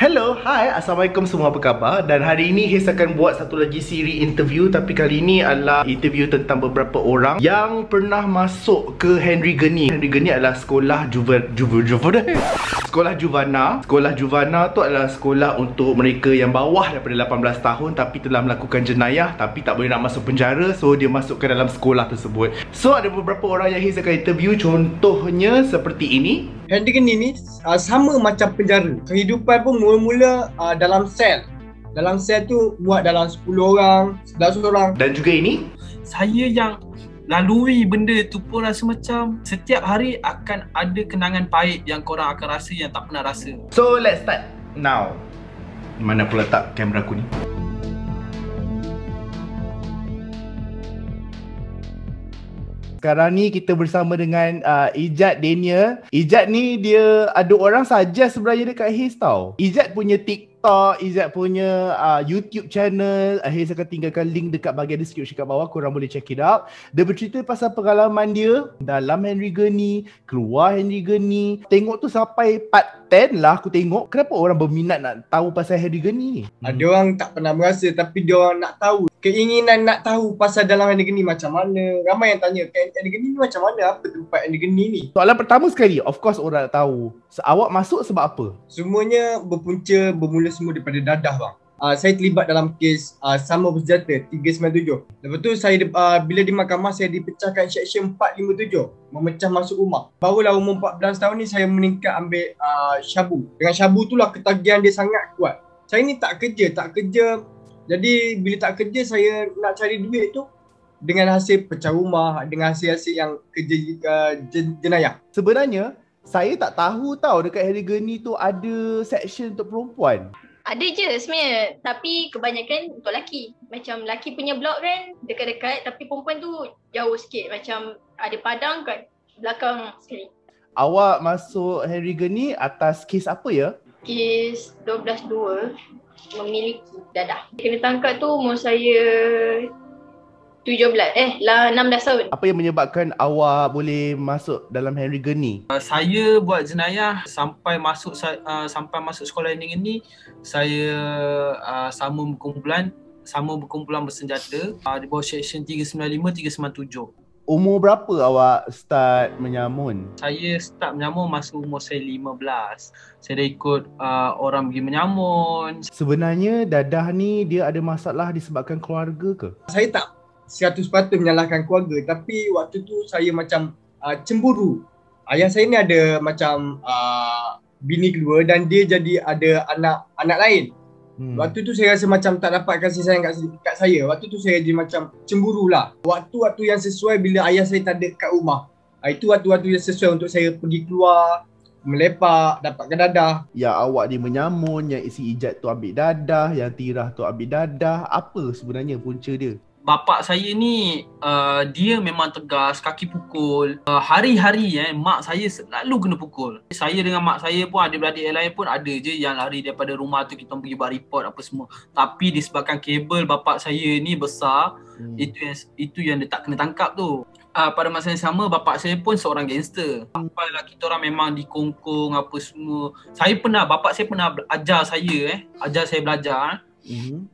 Hello, hai, Assalamualaikum semua, apa khabar? Dan hari ini Haze akan buat satu lagi siri interview. Tapi kali ini adalah interview tentang beberapa orang yang pernah masuk ke Henry Geni. Henry Geni adalah sekolah Sekolah Juvana. Sekolah Juvana tu adalah sekolah untuk mereka yang bawah daripada 18 tahun tapi telah melakukan jenayah tapi tak boleh nak masuk penjara. So dia masuk ke dalam sekolah tersebut. So ada beberapa orang yang Haze akan interview. Contohnya seperti ini. Henry Geni ni sama macam penjara. Kehidupan pun mula-mula dalam sel. Dalam sel tu muat dalam 10 orang, 11 orang. Dan juga ini. Saya yang lalui benda tu pun rasa macam setiap hari akan ada kenangan pahit yang korang akan rasa yang tak pernah rasa. So let's start now. Mana aku letak kamera aku ni? Sekarang ni kita bersama dengan Ijat Daniel. Ijat ni dia ada orang saja sebenarnya dekat Haze tau. Ijat punya TikTok, Ijat punya YouTube channel. Haze akan tinggalkan link dekat bahagian description kat bawah, korang boleh check it out. Dia bercerita pasal pengalaman dia dalam Henry Geni, keluar Henry Geni. Tengok tu sampai part 10 lah aku tengok. Kenapa orang berminat nak tahu pasal Henry Geni ni? Ada orang tak pernah berasa tapi dia orang nak tahu. Keinginan nak tahu pasal dalam Henry Geni macam mana. Ramai yang tanya, Henry Geni ni macam mana? Apa tempat Henry Geni ni? Soalan pertama sekali, of course orang nak tahu. Awak masuk sebab apa? Semuanya bermula semua daripada dadah bang. Saya terlibat dalam kes sama bersenjata 397. Lepas tu saya bila di mahkamah saya dipecahkan seksyen 457, memecah masuk rumah. Barulah umur 14 tahun ni saya meningkat ambil syabu. Dengan syabu tu lah ketagihan dia sangat kuat. Saya ni tak kerja. Jadi bila tak kerja saya nak cari duit tu dengan hasil pecah rumah, dengan hasil-hasil yang kerja jenayah. Sebenarnya saya tak tahu tau dekat Henry Geni tu ada section untuk perempuan. Ada je sebenarnya, tapi kebanyakan untuk lelaki. Macam lelaki punya blok kan dekat-dekat, tapi perempuan tu jauh sikit. Macam ada padang kat belakang sekali. Awak masuk Henry Geni atas kes apa ya? Kes 12-2, memiliki dadah. Kena tangkap tu umur saya 16 tahun. Apa yang menyebabkan awak boleh masuk dalam Henry Geni? Saya buat jenayah sampai masuk sekolah ini saya sama berkumpulan bersenjata di bawah seksyen 395 397. Umur berapa awak start menyamun? Saya start menyamun masa umur saya 15. Saya dah ikut orang pergi menyamun. Sebenarnya dadah ni dia ada masalah disebabkan keluarga ke? Saya tak 100% menyalahkan keluarga, tapi waktu tu saya macam cemburu. Ayah saya ni ada macam bini kedua dan dia jadi ada anak lain. Waktu tu saya rasa macam tak dapat kasih sayang kat saya. Waktu tu saya jadi macam cemburu lah. Waktu-waktu yang sesuai bila ayah saya tak ada kat rumah. Itu waktu-waktu yang sesuai untuk saya pergi keluar, melepak, dapatkan dadah. Yang awak ni menyamun, yang isi Ijat tu ambil dadah, yang Tirah tu ambil dadah. Apa sebenarnya punca dia? Bapak saya ni dia memang tegas, kaki pukul. Hari-hari mak saya selalu kena pukul. Saya dengan mak saya pun, adik-beradik yang lain pun ada je yang lari daripada rumah tu, kita pergi buat report apa semua. Tapi disebabkan kabel bapak saya ni besar, itu yang dia tak kena tangkap tu. Pada masa yang sama bapak saya pun seorang gangster. Sampailah kita orang memang dikongkong apa semua. Bapak saya pernah ajar saya ajar saya belajar.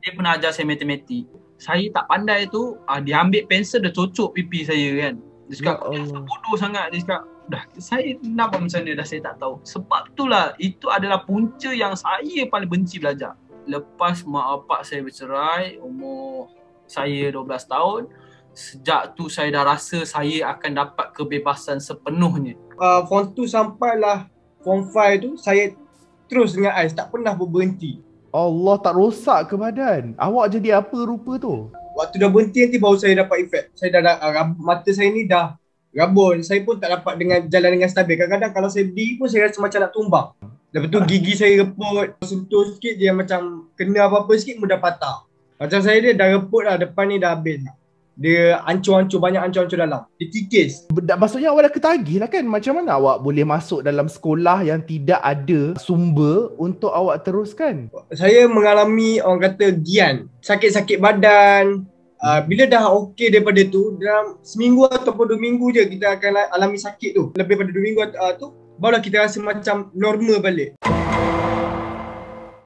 Dia pernah ajar saya matematik. Saya tak pandai tu, dia ambil pensel, dia cocok pipi saya kan. Dia cakap, bodoh sangat. Dia cakap, dah saya nak buat macam mana dah saya tak tahu. Sebab itulah, itu adalah punca yang saya paling benci belajar. Lepas mak bapak saya bercerai, umur saya 12 tahun, sejak tu saya dah rasa saya akan dapat kebebasan sepenuhnya. Form 2 sampailah Form 5 tu, saya terus dengan AIS, tak pernah berhenti. Allah, tak rosak ke badan? Awak jadi apa rupa tu? Waktu dah berhenti nanti baru saya dapat efek. Saya dah mata saya ni dah rabun. Saya pun tak dapat jalan dengan stabil. Kadang-kadang kalau saya berdiri pun saya rasa macam nak tumbang. Lepas tu gigi saya reput, sentuh sikit dia macam kena apa-apa sikit mudah patah. Macam saya dia dah reput lah, depan ni dah habis. Dia hancur-hancur, banyak hancur-hancur dalam. Dia kikis. Maksudnya awak dah ketagih lah kan? Macam mana awak boleh masuk dalam sekolah yang tidak ada sumber untuk awak teruskan? Saya mengalami orang kata gian. Sakit-sakit badan. Bila dah okey daripada tu, dalam seminggu ataupun 2 minggu je kita akan alami sakit tu. Lebih daripada 2 minggu tu, barulah kita rasa macam normal balik.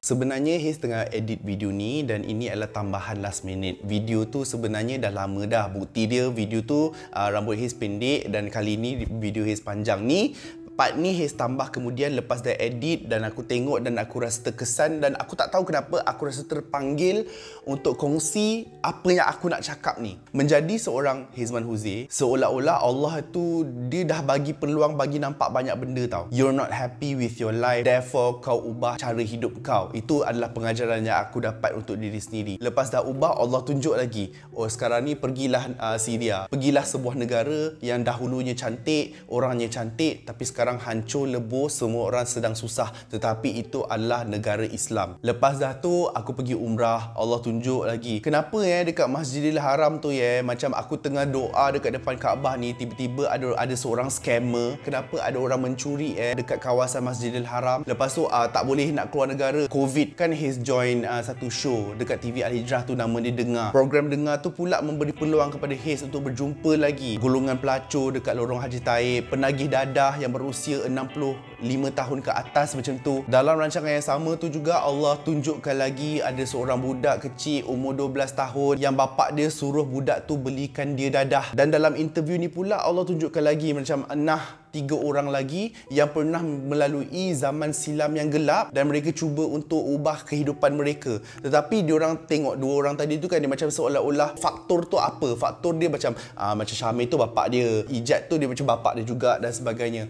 Sebenarnya Haze tengah edit video ni dan ini adalah tambahan last minute. Video tu sebenarnya dah lama dah. Bukti dia video tu rambut Haze pendek dan kali ni video Haze panjang ni. Part ni Haze tambah kemudian lepas dah edit dan aku tengok dan aku rasa terkesan dan aku tak tahu kenapa aku rasa terpanggil untuk kongsi apa yang aku nak cakap ni. Menjadi seorang Hazman Huzair, seolah-olah Allah tu dia dah bagi peluang bagi nampak banyak benda tau. You're not happy with your life, therefore kau ubah cara hidup kau. Itu adalah pengajaran yang aku dapat untuk diri sendiri. Lepas dah ubah, Allah tunjuk lagi. Oh sekarang ni pergilah Syria. Pergilah sebuah negara yang dahulunya cantik, orangnya cantik, tapi sekarang hancur lebur, semua orang sedang susah, tetapi itu adalah negara Islam. Lepas dah tu aku pergi umrah, Allah tunjuk lagi. Kenapa dekat Masjidil Haram tu macam aku tengah doa dekat depan Kaabah ni, tiba-tiba ada seorang scammer. Kenapa ada orang mencuri dekat kawasan Masjidil Haram. Lepas tu tak boleh nak keluar negara, Covid kan. Haze join satu show dekat TV Al-Hijrah tu, nama dia Dengar. Program Dengar tu pula memberi peluang kepada Haze untuk berjumpa lagi golongan pelacur dekat lorong Haji Taib, penagih dadah yang berusia 65 tahun ke atas macam tu. Dalam rancangan yang sama tu juga Allah tunjukkan lagi ada seorang budak kecil umur 12 tahun yang bapak dia suruh budak tu belikan dia dadah. Dan dalam interview ni pula Allah tunjukkan lagi macam 3 orang lagi yang pernah melalui zaman silam yang gelap dan mereka cuba untuk ubah kehidupan mereka. Tetapi diorang tengok 2 orang tadi tu kan, dia macam seolah-olah faktor tu apa? Faktor dia macam Syamil tu bapak dia, Ijat tu dia macam bapak dia juga dan sebagainya.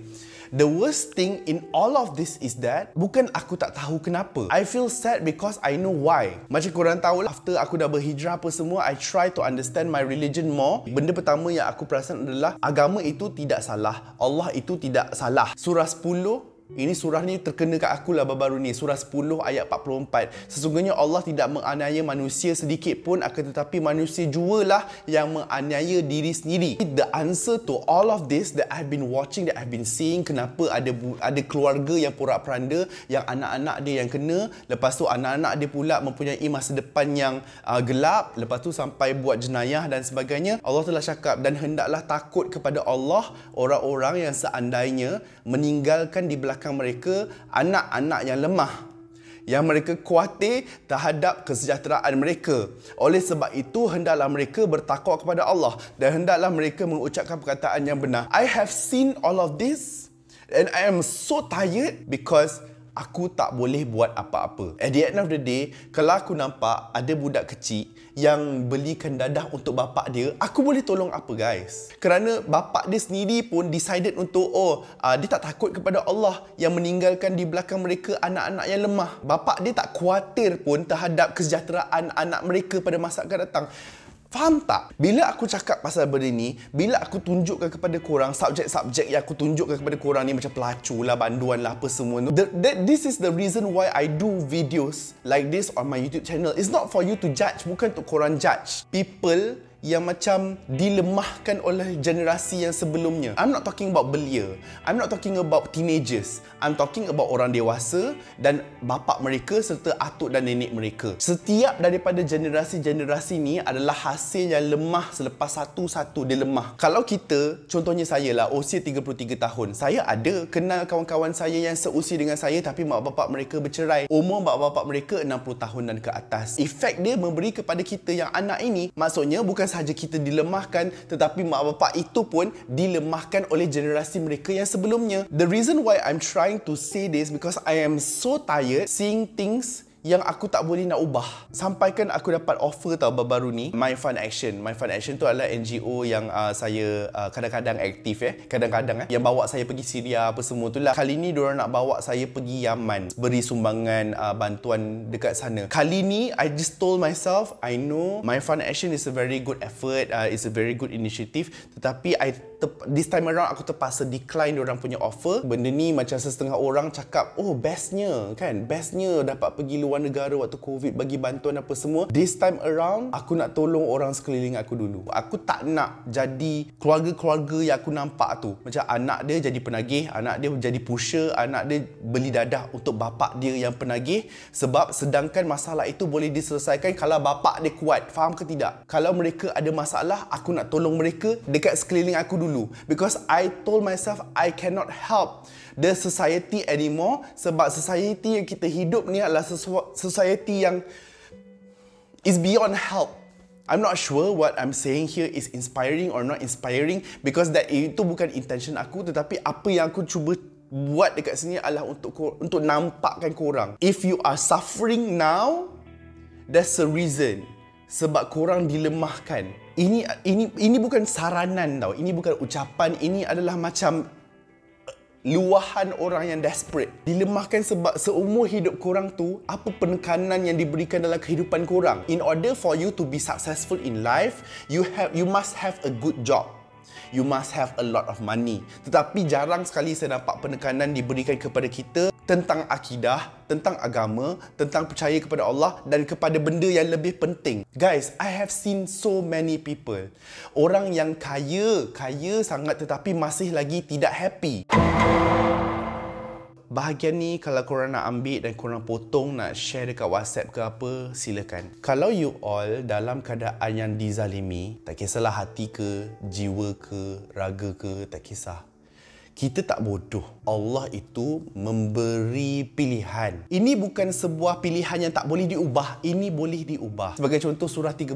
The worst thing in all of this is that bukan aku tak tahu kenapa. I feel sad because I know why. Macam korang tahu lah, after aku dah berhijrah apa semua, I try to understand my religion more. Benda pertama yang aku perasan adalah agama itu tidak salah, Allah itu tidak salah. Surah 10, ini surah ni terkena kat aku lah baru-baru ni. Surah 10 ayat 44. Sesungguhnya Allah tidak menganiaya manusia sedikit pun, akan tetapi manusia jualah yang menganiaya diri sendiri. The answer to all of this that I've been watching, that I've been seeing, kenapa ada keluarga yang porak-peranda, yang anak-anak dia yang kena, lepas tu anak-anak dia pula mempunyai masa depan yang gelap, lepas tu sampai buat jenayah dan sebagainya. Allah telah cakap, dan hendaklah takut kepada Allah orang-orang yang seandainya meninggalkan di belakang mereka anak-anak yang lemah, yang mereka khawatir terhadap kesejahteraan mereka. Oleh sebab itu hendaklah mereka bertakwa kepada Allah dan hendaklah mereka mengucapkan perkataan yang benar. I have seen all of this and I am so tired because aku tak boleh buat apa-apa. At the end of the day, kalau aku nampak ada budak kecil yang belikan dadah untuk bapak dia, aku boleh tolong apa guys? Kerana bapak dia sendiri pun decided untuk dia tak takut kepada Allah yang meninggalkan di belakang mereka anak-anak yang lemah. Bapak dia tak khawatir pun terhadap kesejahteraan anak mereka pada masa akan datang. Faham tak? Bila aku cakap pasal benda ni, bila aku tunjukkan kepada korang subjek-subjek yang aku tunjukkan kepada korang ni macam pelacur lah, banduan lah, apa semua tu, this is the reason why I do videos like this on my YouTube channel. It's not for you to judge, bukan untuk korang judge people yang macam dilemahkan oleh generasi yang sebelumnya. I'm not talking about belia. I'm not talking about teenagers. I'm talking about orang dewasa dan bapa mereka serta atuk dan nenek mereka. Setiap daripada generasi-generasi ni adalah hasil yang lemah selepas satu-satu dia lemah. Kalau kita, contohnya saya lah, usia 33 tahun. Saya ada kenal kawan-kawan saya yang seusia dengan saya tapi mak bapak mereka bercerai. Umur mak bapak mereka 60 tahun dan ke atas. Efek dia memberi kepada kita yang anak ini, maksudnya bukan sahaja kita dilemahkan, tetapi mak bapak itu pun dilemahkan oleh generasi mereka yang sebelumnya. The reason why I'm trying to say this because I am so tired seeing things yang aku tak boleh nak ubah. Sampaikan aku dapat offer tau baru-baru ni, My Fund Action. My Fund Action tu adalah NGO yang saya kadang-kadang aktif kadang-kadang yang bawa saya pergi Syria apa semua tu lah. Kali ni diorang nak bawa saya pergi Yaman, beri sumbangan bantuan dekat sana. Kali ni I just told myself, I know My Fund Action is a very good effort, it's a very good initiative, tetapi this time around aku terpaksa decline diorang punya offer. Benda ni macam setengah orang cakap, oh bestnya dapat pergi luar negara waktu COVID, bagi bantuan apa semua. This time around aku nak tolong orang sekeliling aku dulu. Aku tak nak jadi keluarga-keluarga yang aku nampak tu, macam anak dia jadi penagih, anak dia jadi pusher, anak dia beli dadah untuk bapak dia yang penagih, sebab sedangkan masalah itu boleh diselesaikan kalau bapak dia kuat. Faham ke tidak? Kalau mereka ada masalah, aku nak tolong mereka dekat sekeliling aku dulu, because I told myself I cannot help the society anymore, sebab society yang kita hidup ni adalah society yang is beyond help. I'm not sure what I'm saying here is inspiring or not inspiring, because itu bukan intention aku, tetapi apa yang aku cuba buat dekat sini adalah untuk nampakkan korang. If you are suffering now, there's a reason. Sebab korang dilemahkan. Ini bukan saranan tau. Ini bukan ucapan. Ini adalah macam luahan orang yang desperate. Dilemahkan sebab seumur hidup korang tu, apa penekanan yang diberikan dalam kehidupan korang. In order for you to be successful in life, you must have a good job. You must have a lot of money. Tetapi jarang sekali saya nampak penekanan diberikan kepada kita tentang akidah, tentang agama, tentang percaya kepada Allah dan kepada benda yang lebih penting. Guys, I have seen so many people. Orang yang kaya sangat tetapi masih lagi tidak happy. Bahagian ni kalau korang nak ambil dan korang potong, nak share dekat WhatsApp ke apa, silakan. Kalau you all dalam keadaan yang dizalimi, tak kisahlah hati ke, jiwa ke, raga ke, tak kisah. Kita tak bodoh. Allah itu memberi pilihan. Ini bukan sebuah pilihan yang tak boleh diubah. Ini boleh diubah. Sebagai contoh surah 13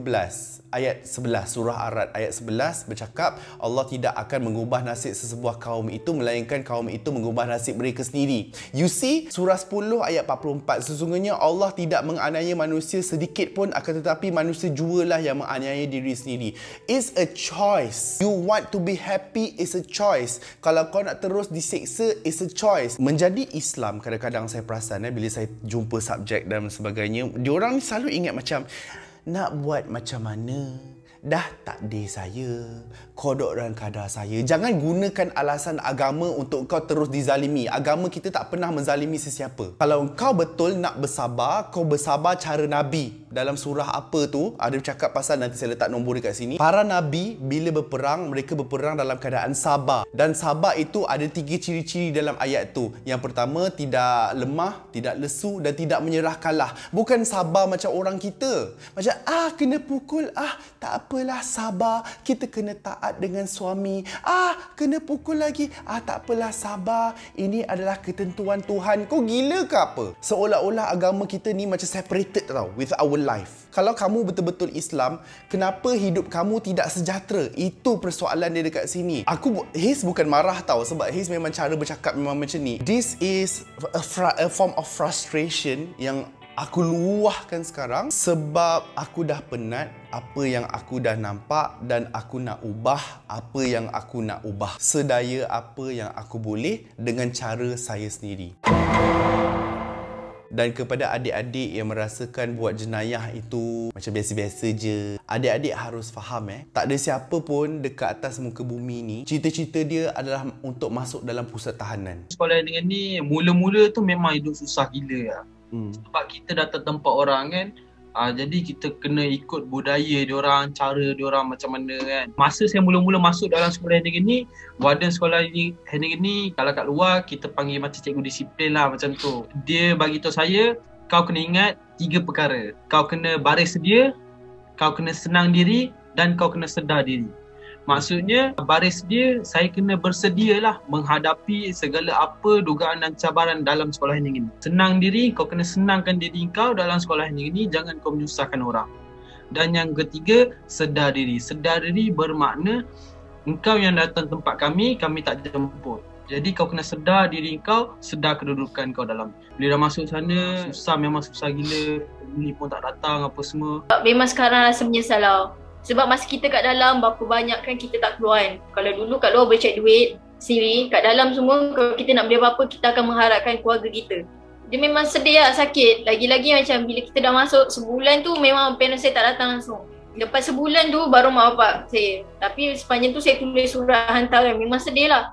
ayat 11, surah Ar-Ra'd ayat 11 bercakap Allah tidak akan mengubah nasib sesebuah kaum itu melainkan kaum itu mengubah nasib mereka sendiri. You see, surah 10 ayat 44, sesungguhnya Allah tidak menganiaya manusia sedikit pun, akan tetapi manusia jualah yang menganiaya diri sendiri. It's a choice. You want to be happy is a choice. Kalau kau nak terus diseksa is a choice. Menjadi Islam, kadang-kadang saya perasan bila saya jumpa subjek dan sebagainya, diorang ni selalu ingat macam nak buat macam mana, dah takdir saya, kodok dan kadar saya. Jangan gunakan alasan agama untuk kau terus dizalimi. Agama kita tak pernah menzalimi sesiapa. Kalau kau betul nak bersabar, kau bersabar cara Nabi. Dalam surah apa tu, ada bercakap pasal, nanti saya letak nombor dekat sini. Para Nabi bila berperang, mereka berperang dalam keadaan sabar. Dan sabar itu ada 3 ciri-ciri dalam ayat tu. Yang pertama, tidak lemah, tidak lesu dan tidak menyerah kalah. Bukan sabar macam orang kita. Macam, kena pukul, tak apalah, sabar. Kita kena taat dengan suami. Kena pukul lagi. Tak apalah, sabar. Ini adalah ketentuan Tuhan. Kau gila ke apa? Seolah-olah agama kita ni macam separated tau with our life. Kalau kamu betul-betul Islam, kenapa hidup kamu tidak sejahtera? Itu persoalan dia dekat sini. His bukan marah tau, sebab His memang cara bercakap memang macam ni. This is a form of frustration yang aku luahkan sekarang sebab aku dah penat apa yang aku dah nampak dan aku nak ubah apa yang aku nak ubah. Sedaya apa yang aku boleh dengan cara saya sendiri. Dan kepada adik-adik yang merasakan buat jenayah itu macam biasa-biasa je, adik-adik harus faham tak ada siapa pun dekat atas muka bumi ni cita-cita dia adalah untuk masuk dalam pusat tahanan. Sekolah dengan ni mula-mula tu memang hidup susah gila lah. Sebab kita datang tempat orang kan, jadi kita kena ikut budaya diorang, cara diorang macam mana kan. Masa saya mula-mula masuk dalam sekolah handicap ni, warden sekolah handicap ni kalau kat luar kita panggil macam cikgu disiplin lah macam tu. Dia bagi tahu saya, kau kena ingat 3 perkara. Kau kena baris sedia, kau kena senang diri dan kau kena sedar diri. Maksudnya baris dia, saya kena bersedialah menghadapi segala apa dugaan dan cabaran dalam sekolah handicap ini. Senang diri, kau kena senangkan diri kau dalam sekolah handicap ini, jangan kau menyusahkan orang. Dan yang ketiga, sedar diri. Sedar diri bermakna engkau yang datang tempat kami tak jemput. Jadi kau kena sedar diri kau, sedar kedudukan kau dalam. Bila dah masuk sana, susah, memang susah gila. Pemuli pun tak datang apa semua. Memang sekarang rasa menyesal lah. Sebab masa kita kat dalam, berapa banyak kan kita tak keluar kan. Kalau dulu kat luar boleh cek duit sendiri, kat dalam semua kalau kita nak beli apa-apa, kita akan mengharapkan keluarga kita. Dia memang sedih lah, sakit. Lagi-lagi macam bila kita dah masuk sebulan tu, memang parents saya tak datang langsung. Lepas sebulan tu baru mak bapak saya. Tapi sepanjang tu saya tulis surat hantaran. Memang sedih lah.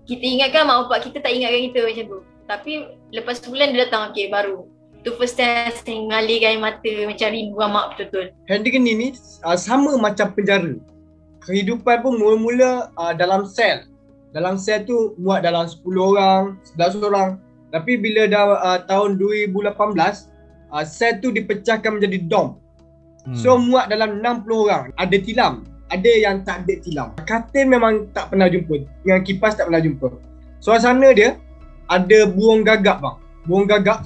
Kita ingatkan mak bapak kita tak ingatkan kita macam tu. Tapi lepas sebulan dia datang, okey baru. Tu first time saya mengalirkan air mata macam rindu mak betul-betul. Handicap ni sama macam penjara. Kehidupan pun mula-mula dalam sel. Dalam sel tu muat dalam 10 orang, 11 orang. Tapi bila dah tahun 2018, sel tu dipecahkan menjadi dom. So muat dalam 60 orang. Ada tilam, ada yang tak ada tilam. Katil memang tak pernah jumpa, dengan kipas tak pernah jumpa. Suasana dia ada burung gagak bang. Burung gagak,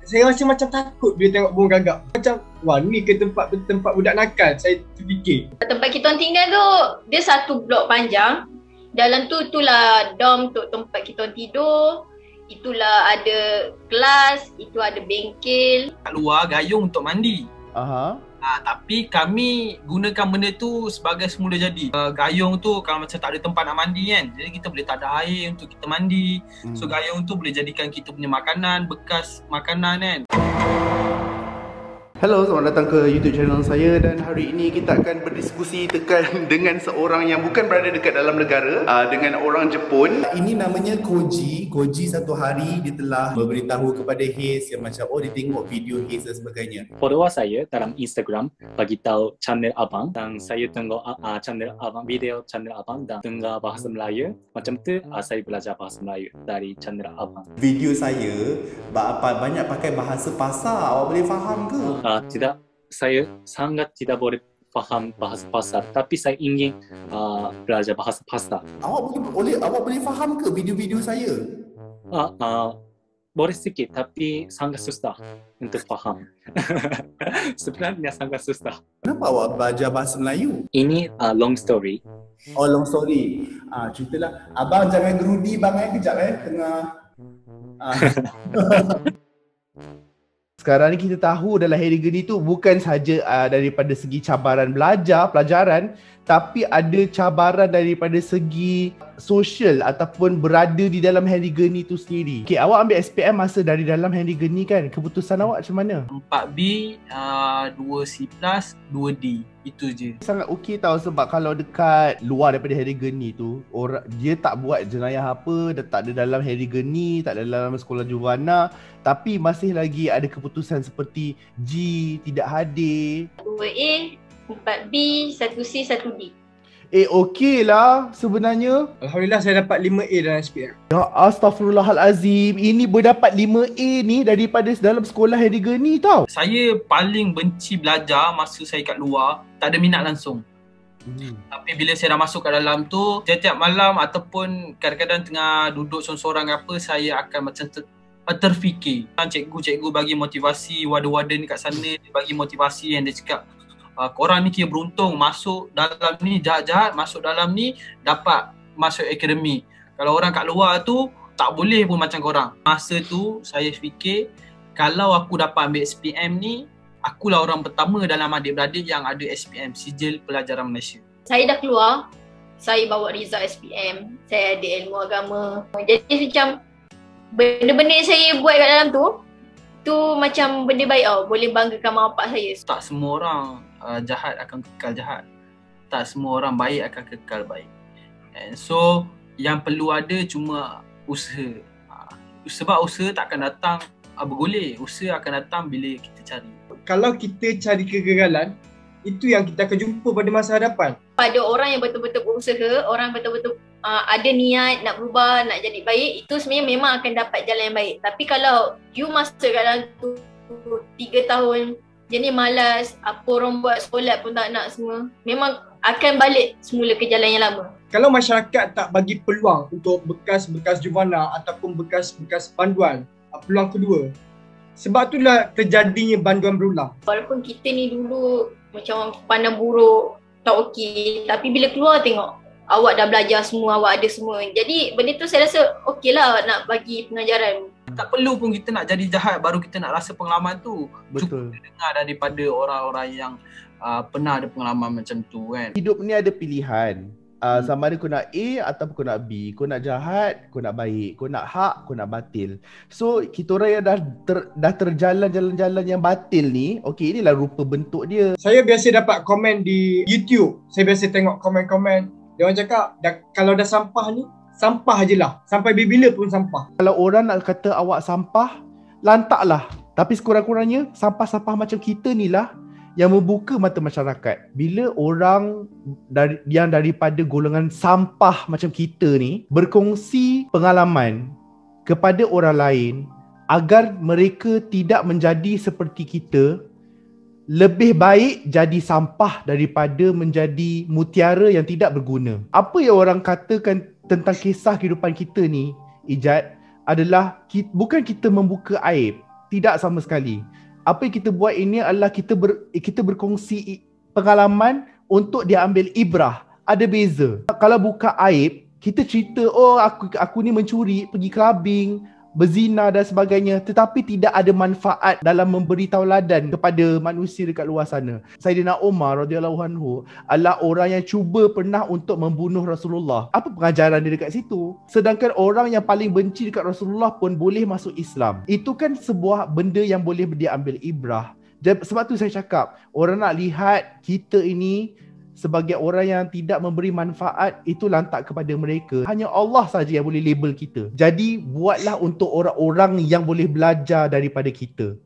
saya rasa macam takut bila tengok burung gagak. Macam, wah ni ke tempat budak nakal, saya terfikir. Tempat kita orang tinggal tu, dia satu blok panjang. Dalam tu, itulah dorm untuk tempat kita orang tidur. Itulah ada kelas, itu ada bengkel. Kat luar gayung untuk mandi. Aha. Tapi kami gunakan benda tu sebagai semula jadi. Gayung tu kalau macam tak ada tempat nak mandi kan, jadi kita boleh tak ada air untuk kita mandi. So gayung tu boleh jadikan kita punya makanan, bekas makanan kan. Hello, selamat datang ke YouTube channel saya dan hari ini kita akan berdiskusi dengan seorang yang bukan berada dekat dalam negara, dengan orang Jepun. Ini namanya Koji. Koji satu hari dia telah memberitahu kepada Haze yang macam dia tengok video Haze dan sebagainya. Follower saya dalam Instagram bagi tahu channel abang dan saya tengok channel abang, video channel abang dan dengar bahasa Melayu. Macam tu saya belajar bahasa Melayu dari channel abang. Video saya banyak pakai bahasa pasar. Awak boleh faham ke? Tidak, saya sangat tidak boleh faham bahasa pasar, tapi saya ingin belajar bahasa pasar. Awak boleh faham ke video-video saya? Boleh sikit tapi sangat susah untuk faham. Sebenarnya sangat susah. Kenapa awak belajar bahasa Melayu? Ini long story. Oh, long story. Ceritalah. Abang jangan gerudi bang kejap tengah. Sekarang ni kita tahu dalam Harry Geni tu bukan saja daripada segi cabaran pelajaran, tapi ada cabaran daripada segi sosial ataupun berada di dalam Harry Geni tu sendiri. Okay, awak ambil SPM masa dari dalam Harry Geni kan? Keputusan awak macam mana? 4B, 2C+, 2D. Itu je. Sangat okey tau, sebab kalau dekat luar daripada Harry Geni tu, orang dia tak buat jenayah apa, dia tak ada dalam Harry Geni, tak ada dalam sekolah Juvana, tapi masih lagi ada keputusan seperti G tidak hadir. 2A, 4B, 1C, 1D. Okey lah sebenarnya. Alhamdulillah saya dapat 5A dalam SPM. Ya astaghfirullahalazim, ini berdapat 5A ni daripada dalam sekolah Harry Geni tau. Saya paling benci belajar masa saya kat luar, tak ada minat langsung. Tapi bila saya dah masuk kat dalam tu, setiap malam ataupun kadang-kadang tengah duduk sorang-sorang apa, saya akan macam terfikir. Cikgu-cikgu bagi motivasi, warden-warden kat sana dia bagi motivasi yang dia cakap, korang ni kira beruntung masuk dalam ni jahat-jahat, masuk dalam ni dapat masuk akademi. Kalau orang kat luar tu tak boleh pun macam korang. Masa tu saya fikir, kalau aku dapat ambil SPM ni, akulah orang pertama dalam adik-beradik yang ada SPM, Sijil Pelajaran Malaysia. Saya dah keluar, saya bawa result SPM, saya ada ilmu agama. Jadi macam benda-benda yang saya buat kat dalam tu macam benda baik tau, boleh banggakan mak bapak saya. Tak semua orang jahat akan kekal jahat. Tak semua orang baik akan kekal baik. And so yang perlu ada cuma usaha. Sebab usaha tak akan datang bergolek. Usaha akan datang bila kita cari. Kalau kita cari kegagalan, itu yang kita akan jumpa pada masa hadapan. Pada orang yang betul-betul berusaha, orang betul-betul ada niat nak berubah, nak jadi baik, itu sebenarnya memang akan dapat jalan yang baik. Tapi kalau you masuk kat dalam tu 3 tahun, jadi malas, apa orang buat solat pun tak nak semua, memang akan balik semula ke jalan yang lama. Kalau masyarakat tak bagi peluang untuk bekas-bekas Juvana ataupun bekas-bekas panduan, peluang kedua, sebab itulah terjadinya banduan berulang. Walaupun kita ni dulu macam pandang buruk, tak okey, tapi bila keluar tengok awak dah belajar semua, awak ada semua. Jadi benda tu saya rasa okey lah nak bagi pengajaran. Tak perlu pun kita nak jadi jahat baru kita nak rasa pengalaman tu. Betul. Cuba dengar daripada orang-orang yang pernah ada pengalaman macam tu kan. Hidup ni ada pilihan. Sama ada kau nak A ataupun kau nak B. Kau nak jahat, kau nak baik. Kau nak hak, kau nak batil. So kita orang yang dah terjalan jalan-jalan yang batil ni, okey, inilah rupa bentuk dia. Saya biasa dapat komen di YouTube. Saya biasa tengok komen-komen. Dia orang cakap, kalau dah sampah ni, sampah je lah. Sampai bila pun sampah. Kalau orang nak kata awak sampah, lantaklah. Tapi sekurang-kurangnya, sampah-sampah macam kita ni lah yang membuka mata masyarakat. Bila orang yang daripada golongan sampah macam kita ni berkongsi pengalaman kepada orang lain agar mereka tidak menjadi seperti kita, lebih baik jadi sampah daripada menjadi mutiara yang tidak berguna. Apa yang orang katakan tentang kisah kehidupan kita ni, Ijat, adalah bukan kita membuka aib, Tidak sama sekali. Apa yang kita buat ini adalah kita berkongsi pengalaman untuk dia ambil ibrah. Ada beza. Kalau buka aib, kita cerita, oh aku ni mencuri, pergi clubbing, berzina dan sebagainya, tetapi tidak ada manfaat dalam memberi tauladan kepada manusia dekat luar sana. Sayyidina Umar radhiyallahu anhu adalah orang yang cuba pernah untuk membunuh Rasulullah. Apa pengajaran dia dekat situ? Sedangkan orang yang paling benci dekat Rasulullah pun boleh masuk Islam. Itu kan sebuah benda yang boleh dia ambil ibrah. Dan sebab tu saya cakap, orang nak lihat kita ini sebagai orang yang tidak memberi manfaat, itu lantak kepada mereka. Hanya Allah saja yang boleh label kita. Jadi buatlah untuk orang-orang yang boleh belajar daripada kita.